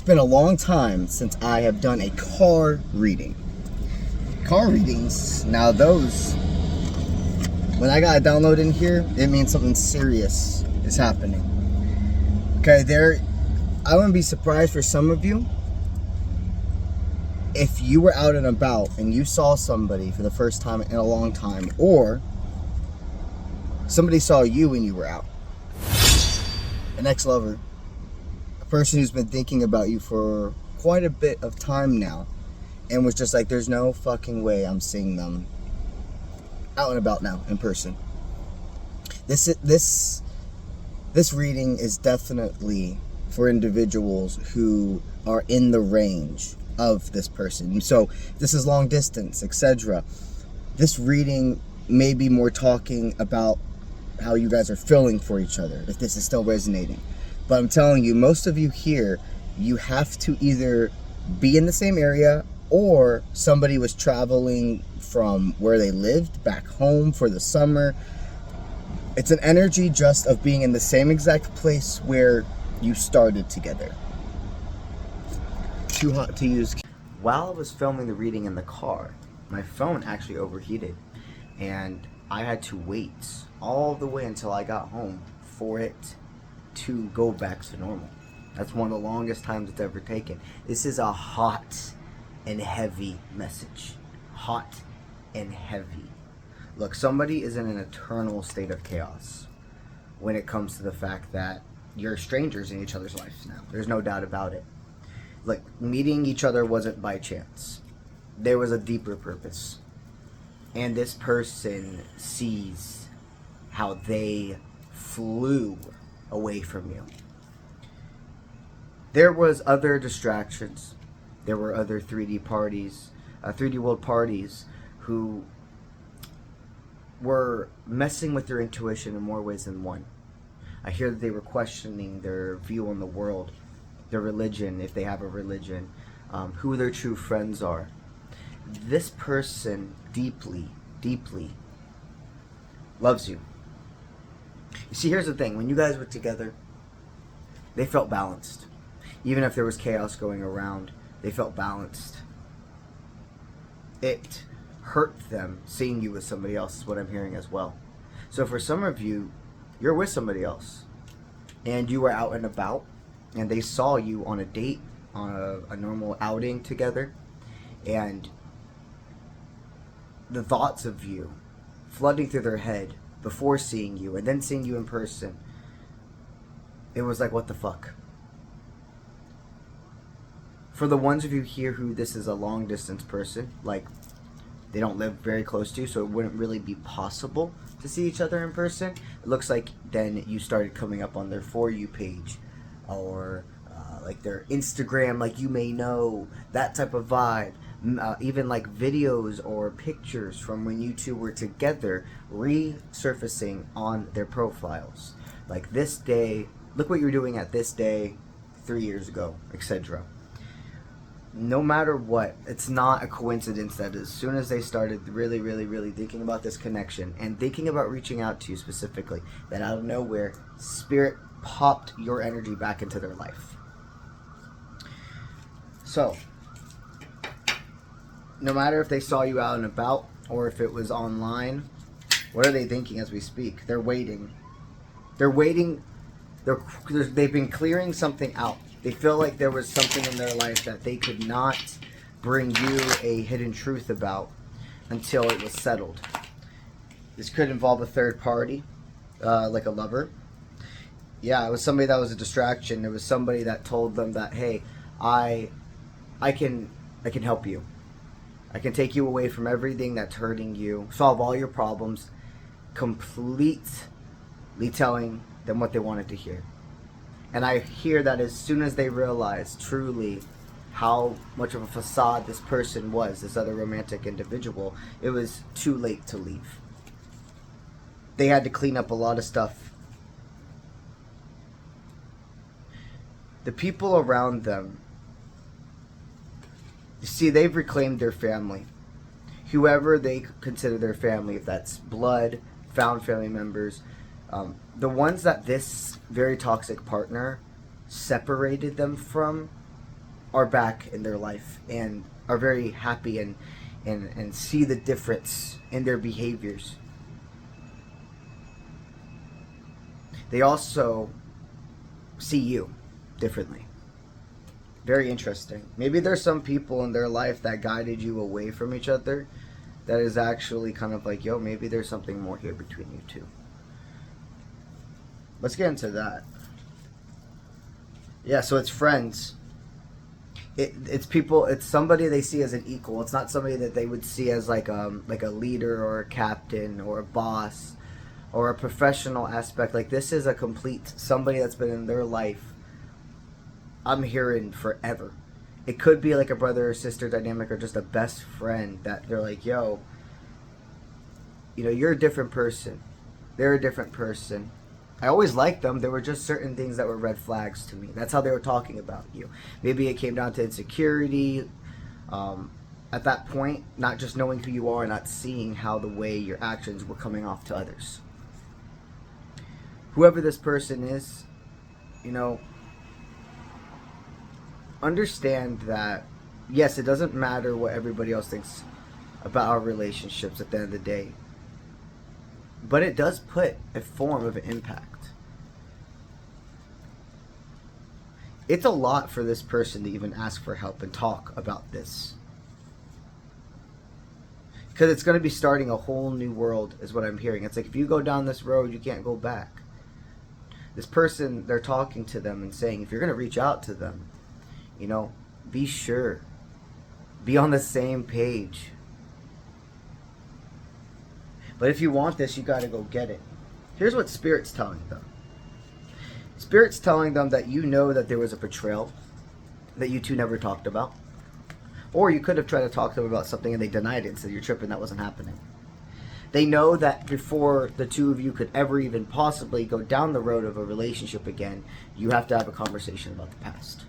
been a long time since I have done a car reading. Car readings, now those, when I got a download in here, it means something serious is happening. Okay, I wouldn't be surprised for some of you if you were out and about and you saw somebody for the first time in a long time, or somebody saw you when you were out. An ex-lover, a person who's been thinking about you for quite a bit of time now, and was just like, there's no fucking way I'm seeing them out and about now in person. This reading is definitely for individuals who are in the range of this person. So this is long distance, etc. This reading may be more talking about how you guys are feeling for each other, if this is still resonating. But I'm telling you, most of you here, you have to either be in the same area, or somebody was traveling from where they lived back home for the summer. It's an energy just of being in the same exact place where you started together. Too hot to use. While I was filming the reading in the car, my phone actually overheated, and I had to wait all the way until I got home for it to go back to normal. That's one of the longest times it's ever taken. This is a hot and heavy message. Hot and heavy. Look, somebody is in an eternal state of chaos when it comes to the fact that you're strangers in each other's lives now. There's no doubt about it. Like, meeting each other wasn't by chance. There was a deeper purpose. And this person sees how they flew away from you. There was other distractions. There were other 3D parties, 3D world parties, who were messing with their intuition in more ways than one. I hear that they were questioning their view on the world, their religion, if they have a religion, who their true friends are. This person deeply, deeply loves you. You see, here's the thing. When you guys were together, they felt balanced. Even if there was chaos going around, they felt balanced. It hurt them seeing you with somebody else, is what I'm hearing as well. So for some of you, you're with somebody else, and you were out and about, and they saw you on a date, on a normal outing together, and the thoughts of you flooding through their head before seeing you, and then seeing you in person, it was like, what the fuck? For the ones of you here who this is a long distance person, like they don't live very close to you, so it wouldn't really be possible to see each other in person, it looks like then you started coming up on their For You page, or like their Instagram, like you may know, that type of vibe. Even like videos or pictures from when you two were together resurfacing on their profiles. Like, this day, look what you were doing at this day 3 years ago, etc. No matter what, it's not a coincidence that as soon as they started really, really, really thinking about this connection and thinking about reaching out to you specifically, that out of nowhere, Spirit popped your energy back into their life. So, no matter if they saw you out and about or if it was online, what are they thinking as we speak? They're waiting. They're waiting. They've been clearing something out. They feel like there was something in their life that they could not bring you a hidden truth about until it was settled. This could involve a third party, like a lover. Yeah, it was somebody that was a distraction. It was somebody that told them that, hey, I can help you. I can take you away from everything that's hurting you, solve all your problems, completely telling them what they wanted to hear. And I hear that as soon as they realized truly how much of a facade this person was, this other romantic individual, it was too late to leave. They had to clean up a lot of stuff. The people around them, you see, they've reclaimed their family. Whoever they consider their family, if that's blood, found family members, the ones that this very toxic partner separated them from, are back in their life and are very happy and see the difference in their behaviors. They also see you differently. Very interesting. Maybe there's some people in their life that guided you away from each other that is actually kind of like, yo, maybe there's something more here between you two. Let's get into that. Yeah, so it's friends. It's people. It's somebody they see as an equal. It's not somebody that they would see as like a leader or a captain or a boss or a professional aspect. Like, this is a complete somebody that's been in their life, I'm hearing, forever. It could be like a brother or sister dynamic or just a best friend that they're like, yo, you're a different person. They're a different person. I always liked them. There were just certain things that were red flags to me. That's how they were talking about you. Maybe it came down to insecurity. At that point, not just knowing who you are, not seeing how the way your actions were coming off to others. Whoever this person is, understand that, yes, it doesn't matter what everybody else thinks about our relationships at the end of the day, but it does put a form of an impact. It's a lot for this person to even ask for help and talk about this, because it's going to be starting a whole new world, is what I'm hearing. It's like, if you go down this road, you can't go back. This person, they're talking to them and saying, if you're going to reach out to them, be sure, be on the same page. But if you want this, you got to go get it. Here's what Spirit's telling them. Spirit's telling them that that there was a betrayal that you two never talked about. Or you could have tried to talk to them about something and they denied it and said, you're tripping, that wasn't happening. They know that before the two of you could ever even possibly go down the road of a relationship again, you have to have a conversation about the past.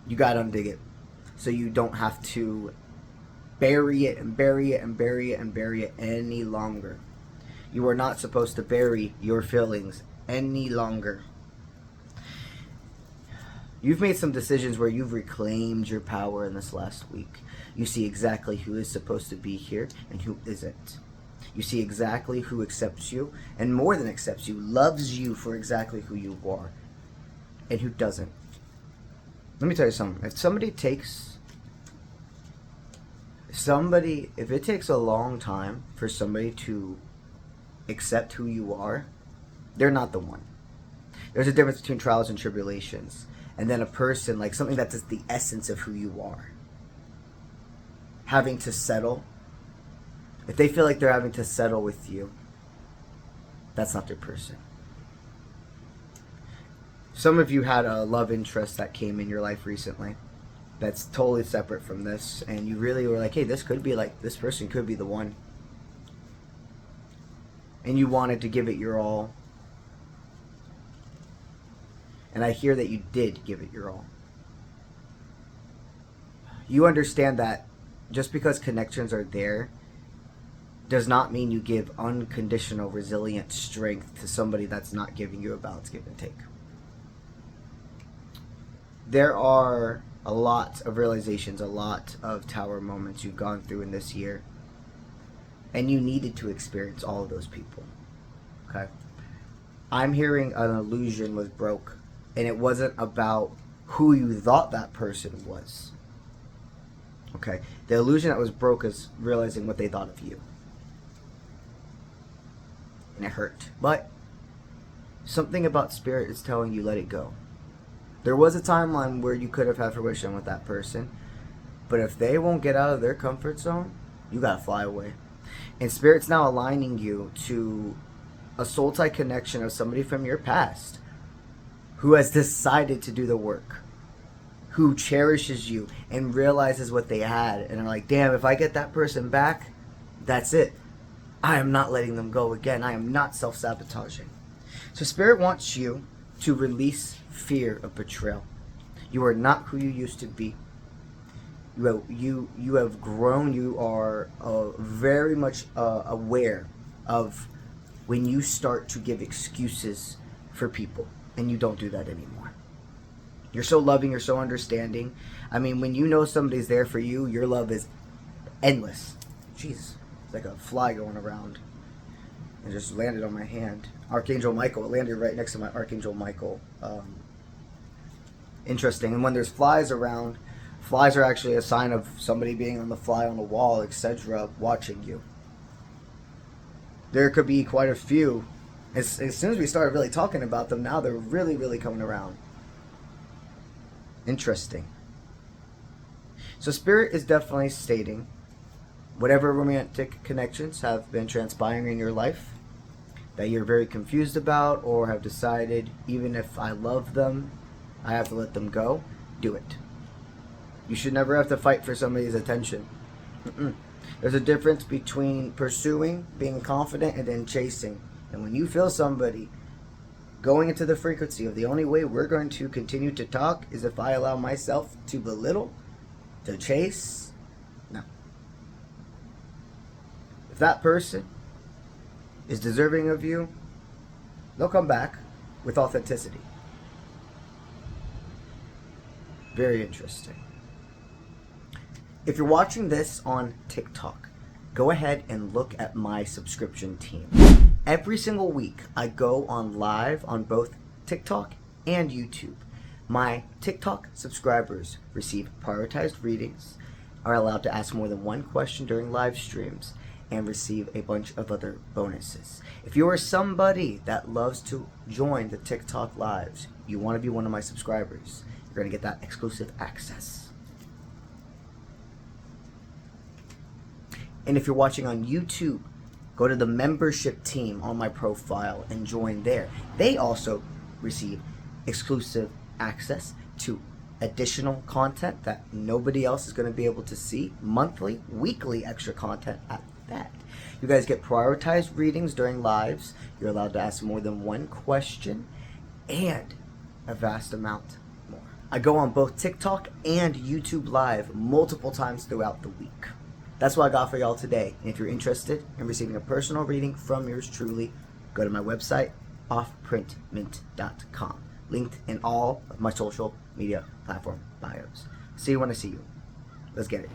You got to undig it so you don't have to bury it and bury it and bury it and bury it any longer. You are not supposed to bury your feelings any longer. You've made some decisions where you've reclaimed your power in this last week. You see exactly who is supposed to be here and who isn't. You see exactly who accepts you, and more than accepts you, loves you for exactly who you are, and who doesn't. Let me tell you something. If it takes a long time for somebody to accept who you are, they're not the one. There's a difference between trials and tribulations, and then a person, like something that's the essence of who you are, having to settle. If they feel like they're having to settle with you, that's not their person. Some of you had a love interest that came in your life recently that's totally separate from this, and you really were like, hey, this person could be the one. And you wanted to give it your all. And I hear that you did give it your all. You understand that just because connections are there does not mean you give unconditional, resilient strength to somebody that's not giving you a balanced give and take. There are a lot of realizations, a lot of tower moments you've gone through in this year, and you needed to experience all of those people. Okay? I'm hearing an illusion was broke, and it wasn't about who you thought that person was. Okay? The illusion that was broke is realizing what they thought of you. And it hurt. But something about Spirit is telling you, let it go. There was a timeline where you could have had fruition with that person, but if they won't get out of their comfort zone, you gotta fly away. And Spirit's now aligning you to a soul tie connection of somebody from your past who has decided to do the work, who cherishes you and realizes what they had and are like, damn, if I get that person back, that's it. I am not letting them go again. I am not self-sabotaging. So Spirit wants you to release fear of betrayal. You are not who you used to be. You have grown. You are very much aware of when you start to give excuses for people, and you don't do that anymore. You're so loving, you're so understanding. I mean, when you know somebody's there for you, your love is endless. Jeez, it's like a fly going around. It just landed on my hand. Archangel Michael, it landed right next to my Archangel Michael. Interesting. And when there's flies around, flies are actually a sign of somebody being on the fly on the wall, etc., watching you. There could be quite a few. As soon as we started really talking about them, now they're really, really coming around. Interesting. So Spirit is definitely stating whatever romantic connections have been transpiring in your life that you're very confused about, or have decided, even if I love them, I have to let them go, do it. You should never have to fight for somebody's attention. There's a difference between pursuing, being confident, and then chasing. And when you feel somebody going into the frequency of the only way we're going to continue to talk is if I allow myself to belittle, to chase, no. If that person is deserving of you, they'll come back with authenticity. Very interesting. If you're watching this on TikTok, go ahead and look at my subscription team. Every single week, I go on live on both TikTok and YouTube. My TikTok subscribers receive prioritized readings, are allowed to ask more than one question during live streams, and receive a bunch of other bonuses. If you are somebody that loves to join the TikTok lives, you want to be one of my subscribers, you're going to get that exclusive access. And if you're watching on YouTube, go to the membership team on my profile and join there. They also receive exclusive access to additional content that nobody else is going to be able to see. Monthly, weekly extra content at that. You guys get prioritized readings during lives. You're allowed to ask more than one question and a vast amount more. I go on both TikTok and YouTube live multiple times throughout the week. That's what I got for y'all today. And if you're interested in receiving a personal reading from yours truly, go to my website, offprintmint.com. Linked in all of my social media platform bios. See you when I see you. Let's get it.